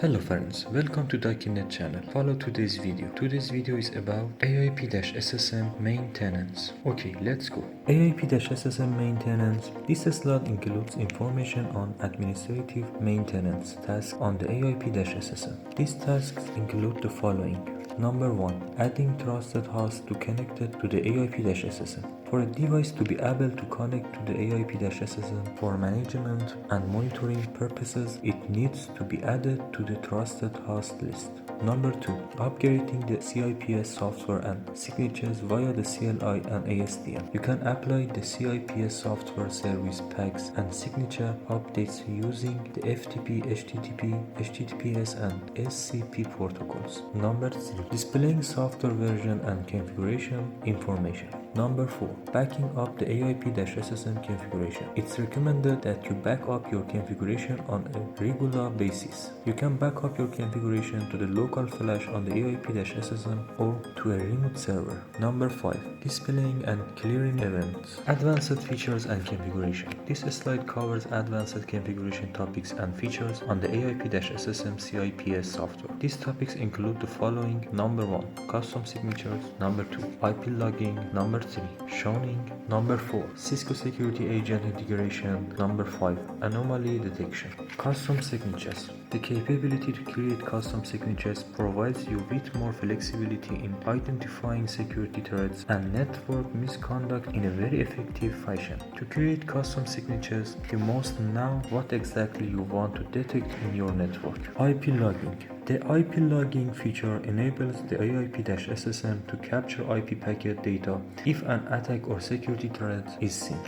Hello friends, welcome to Docinnet channel. Follow today's video. Today's video is about AIP-SSM maintenance. Okay, let's go. AIP-SSM maintenance. This slide includes information on administrative maintenance tasks on the AIP-SSM. These tasks include the following. Number 1. Adding trusted host to connect it to the AIP-SSM. For a device to be able to connect to the AIP-SSM for management and monitoring purposes, it needs to be added to the trusted host list. Number 2. Upgrading the CIPS software and signatures via the CLI and ASDM. You can apply the CIPS software service packs and signature updates using the FTP, HTTP, HTTPS and SCP protocols. Number 3. Displaying software version and configuration information. Number 4. Backing up the AIP-SSM configuration. It's recommended that you back up your configuration on a regular basis. You can back up your configuration to the local flash on the AIP-SSM or to a remote server. Number 5. Displaying and clearing events. Advanced features and configuration. This slide covers advanced configuration topics and features on the AIP-SSM CIPS software. These topics include the following. Number 1. Custom signatures. Number 2. IP logging. Number 3. Showing. Number 4. Cisco security agent integration. Number 5. Anomaly detection. Custom signatures. The capability to create custom signatures provides you with more flexibility in identifying security threats and network misconduct in a very effective fashion. To create custom signatures, you must know what exactly you want to detect in your network. IP logging. The IP logging feature enables the AIP-SSM to capture IP packet data if an attack or security threat is seen.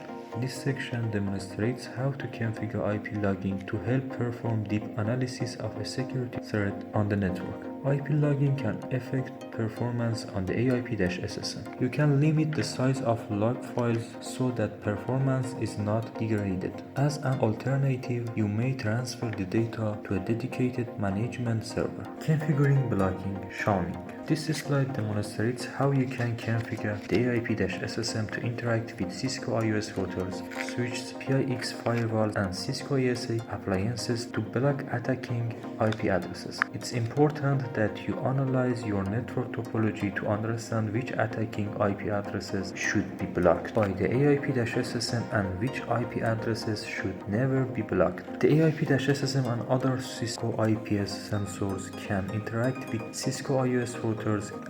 This section demonstrates how to configure IP logging to help perform deep analysis of a security threat on the network. IP logging can affect performance on the AIP-SSM. You can limit the size of log files so that performance is not degraded. As an alternative, you may transfer the data to a dedicated management server. Configuring blocking, showing. This slide demonstrates how you can configure the AIP-SSM to interact with Cisco iOS routers, switches, PIX firewalls, and Cisco ASA appliances to block attacking IP addresses. It's important that you analyze your network topology to understand which attacking IP addresses should be blocked by the AIP-SSM and which IP addresses should never be blocked. The AIP-SSM and other Cisco IPS sensors can interact with Cisco iOS routers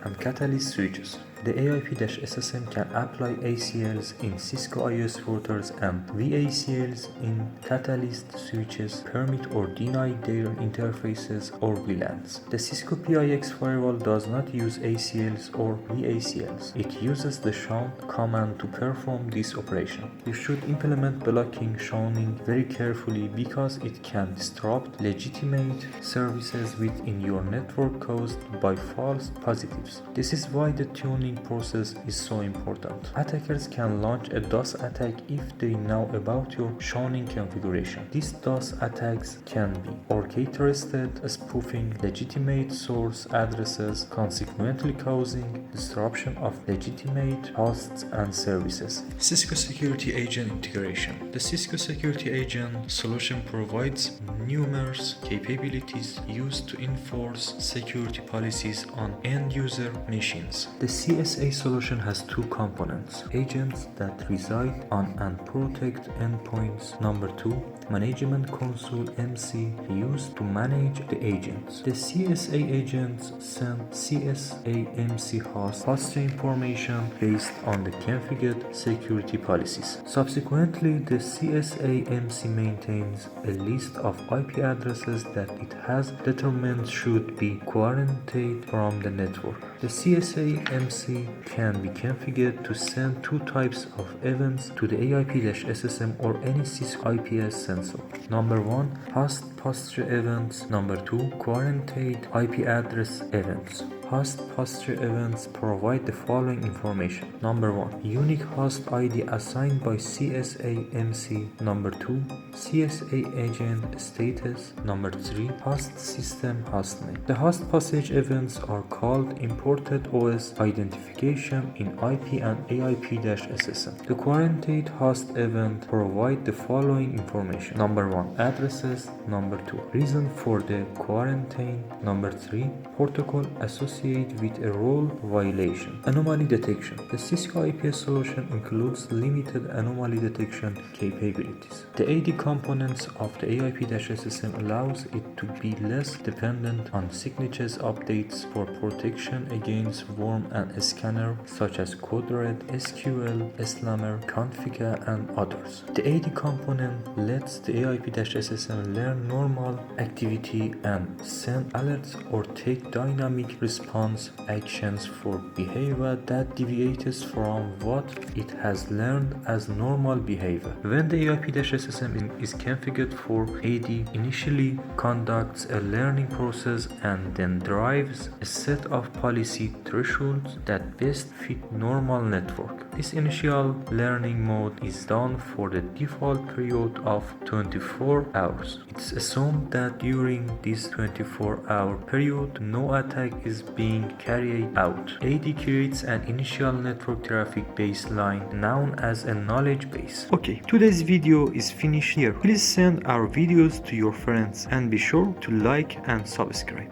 and Catalyst switches. The AIP-SSM can apply ACLs in Cisco iOS routers and VACLs in Catalyst switches, permit or deny their interfaces or VLANs. The Cisco PIX firewall does not use ACLs or VACLs. It uses the shown command to perform this operation. You should implement blocking showing very carefully because it can disrupt legitimate services within your network caused by false positives. This is why the tuning process is so important. Attackers can launch a DOS attack if they know about your showing configuration. These DOS attacks can be orchestrated, spoofing legitimate source addresses, consequently causing disruption of legitimate hosts and services. Cisco Security Agent integration. The Cisco Security Agent solution provides numerous capabilities used to enforce security policies on end-user machines. The CSA solution has two components: agents that reside on and protect endpoints. Number 2, management console MC used to manage the agents. The CSA agents send CSA MC host information based on the configured security policies. Subsequently, the CSA MC maintains a list of IP addresses that it has determined should be quarantined from the network. The CSA MC can be configured to send two types of events to the AIP-SSM or any Cisco IPS sensor. Number 1, host posture events. Number 2, quarantined IP address events. host posture events provide the following information. Number 1. Unique host ID assigned by CSA-MC. Number 2. CSA agent status. Number 3. Host system hostname. The host passage events are called imported OS identification in IP and AIP-SSM. The quarantined host event provide the following information. Number 1. Addresses. Number 2. Reason for the quarantine. Number 3. Protocol associated with a role violation. Anomaly detection. The Cisco IPS solution includes limited anomaly detection capabilities. The AD components of the AIP-SSM allows it to be less dependent on signatures updates for protection against worm and scanner such as CodeRed, SQL, Slammer, Configure, and others. The AD component lets the AIP-SSM learn normal activity and send alerts or take dynamic response actions for behavior that deviates from what it has learned as normal behavior. When the AIP-SSM is configured for AD, initially conducts a learning process and then drives a set of policy thresholds that best fit normal network. This initial learning mode is done for the default period of 24 hours. It's assumed that during this 24-hour period, no attack is being carried out. AD creates an initial network traffic baseline known as a knowledge base. Okay, today's video is finished here. Please send our videos to your friends and be sure to like and subscribe.